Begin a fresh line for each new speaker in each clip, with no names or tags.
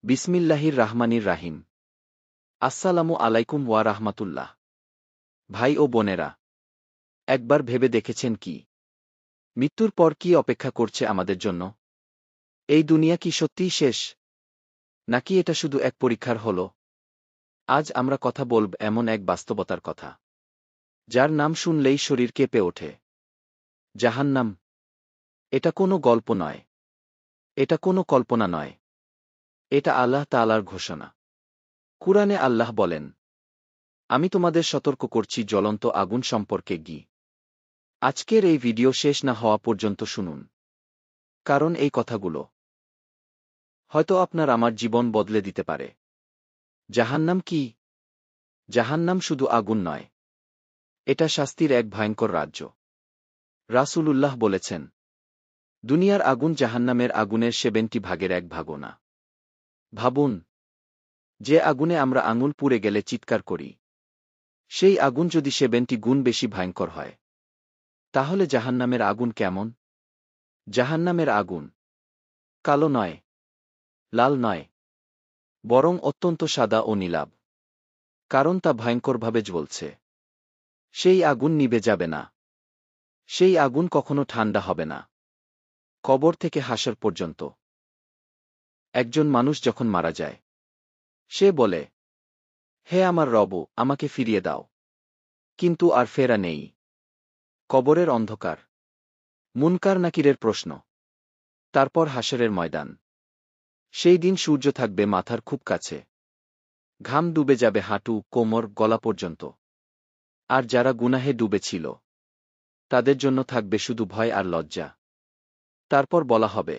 বিসমিল্লাহির রাহমানির রাহিম। আসসালামু আলাইকুম ওয়া রাহমাতুল্লাহ। ভাই ও বোনেরা, একবার ভেবে দেখেছেন কি মৃত্যুর পর কি অপেক্ষা করছে আমাদের জন্য? এই দুনিয়া কি সত্যিই শেষ, নাকি এটা শুধু এক পরীক্ষার হলো? আজ আমরা কথা বলব এমন এক বাস্তবতার কথা, যার নাম শুনলেই শরীর কেঁপে ওঠে। জাহান্নাম। এটা কোনো গল্প নয়, এটা কোনো কল্পনা নয়, এটা আল্লাহ তাআলার ঘোষণা। কুরআনে আল্লাহ বলেন, আমি তোমাদের সতর্ক করছি জ্বলন্ত আগুন সম্পর্কে। আজকের এই ভিডিও শেষ না হওয়া পর্যন্ত শুনুন, কারণ এই কথাগুলো হয়তো আপনার আমার জীবন বদলে দিতে পারে। জাহান্নাম কি? জাহান্নাম শুধু আগুন নয়, এটা শাস্তির এক ভয়ঙ্কর রাজ্য। রাসূলুল্লাহ বলেছেন, দুনিয়ার আগুন জাহান্নামের আগুনের 70 ভাগের 1 ভাগও না। ভাবুন, যে আগুনে আমরা আঙুল পুড়ে গেলে চিৎকার করি, সেই আগুন যদি 70 গুণ বেশি ভয়ঙ্কর হয়, তাহলে জাহান্নামের আগুন কেমন? জাহান্নামের আগুন কালো নয়, লাল নয়, বরং অত্যন্ত সাদা ও নীলাভ। কারণ তা ভয়ঙ্করভাবে জ্বলছে। সেই আগুন নিভে যাবে না। সেই আগুন কখনো ঠান্ডা হবে না, কবর থেকে হাসর পর্যন্ত। একজন মানুষ যখন মারা যায়, সে বলে, হে আমার রব, আমাকে ফিরিয়ে দাও। কিন্তু আর ফেরা নেই। কবরের অন্ধকার, মুনকার নাকিরের প্রশ্ন, তারপর হাসরের ময়দান। সেই দিন সূর্য থাকবে মাথার খুব কাছে, ঘাম ডুবে যাবে হাঁটু, কোমর, গলা পর্যন্ত। আর যারা গুনাহে ডুবেছিল, তাদের জন্য থাকবে শুধু ভয় আর লজ্জা। তারপর বলা হবে,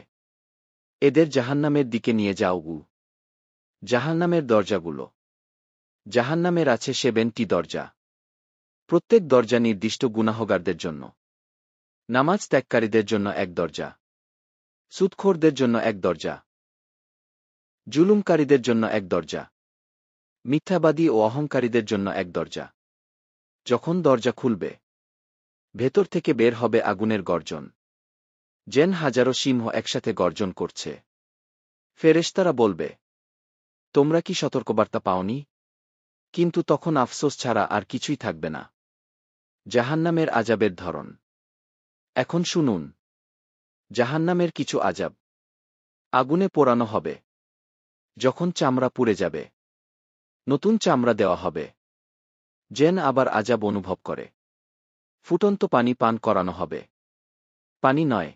এদের জাহান্নামের দিকে নিয়ে যাও। জাহান্নামের দরজাগুলো। জাহান্নামের আছে 70টি দরজা। প্রত্যেক দরজা নির্দিষ্ট গুনাহগারদের জন্য। নামাজ ত্যাগকারীদের জন্য এক দরজা, সুদখোরদের জন্য এক দরজা, জুলুমকারীদের জন্য এক দরজা, মিথ্যাবাদী ও অহংকারীদের জন্য এক দরজা। যখন দরজা খুলবে, ভেতর থেকে বের হবে আগুনের গর্জন, যেন হাজারো সিংহ একসাথে গর্জন করছে। ফেরেশতারা বলবে, তোমরা কি সতর্কবার্তা পাওনি? কিন্তু তখন আফসোস ছাড়া আর কিছুই থাকবে না। জাহান্নামের আযাবের ধরন। এখন শুনুন, জাহান্নামের কিছু আযাব। আগুনে পোড়ানো হবে। যখন চামড়া পুড়ে যাবে, নতুন চামড়া দেওয়া হবে, যেন আবার আযাব অনুভব করে। ফুটন্ত পানি পান করানো হবে। পানি নয়,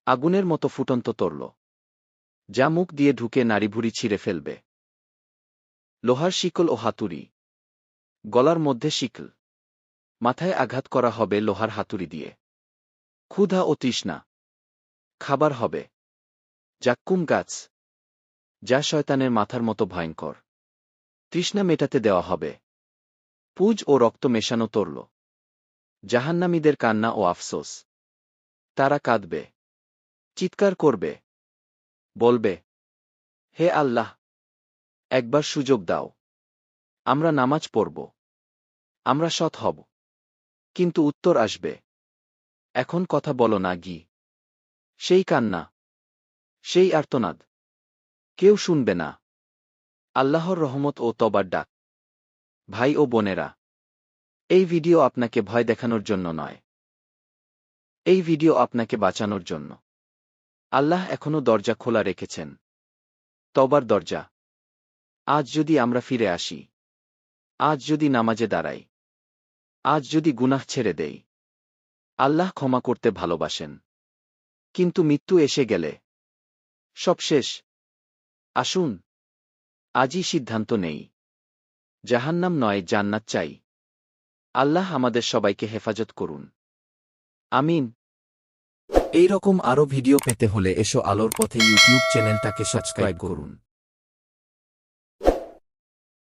আগুনের মতো ফুটন্ত তরল, যা মুখ দিয়ে ঢুকে নাড়িভুড়ি ছিঁড়ে ফেলবে। লোহার শিকল ও হাতুড়ি। গলার মধ্যে শিকল, মাথায় আঘাত করা হবে লোহার হাতুড়ি দিয়ে। ক্ষুধা ও তৃষ্ণা। খাবার হবে জাক্কুম গাছ, যা শয়তানের মাথার মতো ভয়ঙ্কর। তৃষ্ণা মেটাতে দেওয়া হবে পুজ ও রক্ত মেশানো তরল। জাহান্নামীদের কান্না ও আফসোস। তারা কাঁদবে, চিৎকার করবে, বলবে, হে আল্লাহ, একবার সুযোগ দাও। আমরা নামাজ পড়ব, আমরা সৎ হব। কিন্তু উত্তর আসবে, এখন কথা বলো না। সেই কান্না, সেই আর্তনাদ, কেউ শুনবে না। আল্লাহর রহমত ও তবার ডাক। ভাই ও বোনেরা, এই ভিডিও আপনাকে ভয় দেখানোর জন্য নয়, এই ভিডিও আপনাকে বাঁচানোর জন্য। আল্লাহ এখনো দরজা খোলা রেখেছেন, তবার দরজা। আজ যদি আমরা ফিরে আসি, আজ যদি নামাজে দাঁড়াই, আজ যদি গুনাহ ছেড়ে দেই, আল্লাহ ক্ষমা করতে ভালোবাসেন। কিন্তু মৃত্যু এসে গেলে সব শেষ। আসুন, আজই সিদ্ধান্ত নেই, জাহান্নাম নয়, জান্নাত চাই। আল্লাহ আমাদের সবাইকে হেফাজত করুন। আমিন। এই রকম আরও ভিডিও পেতে হলে এসো আলোর পথে ইউটিউব চ্যানেলটাকে সাবস্ক্রাইব করুন।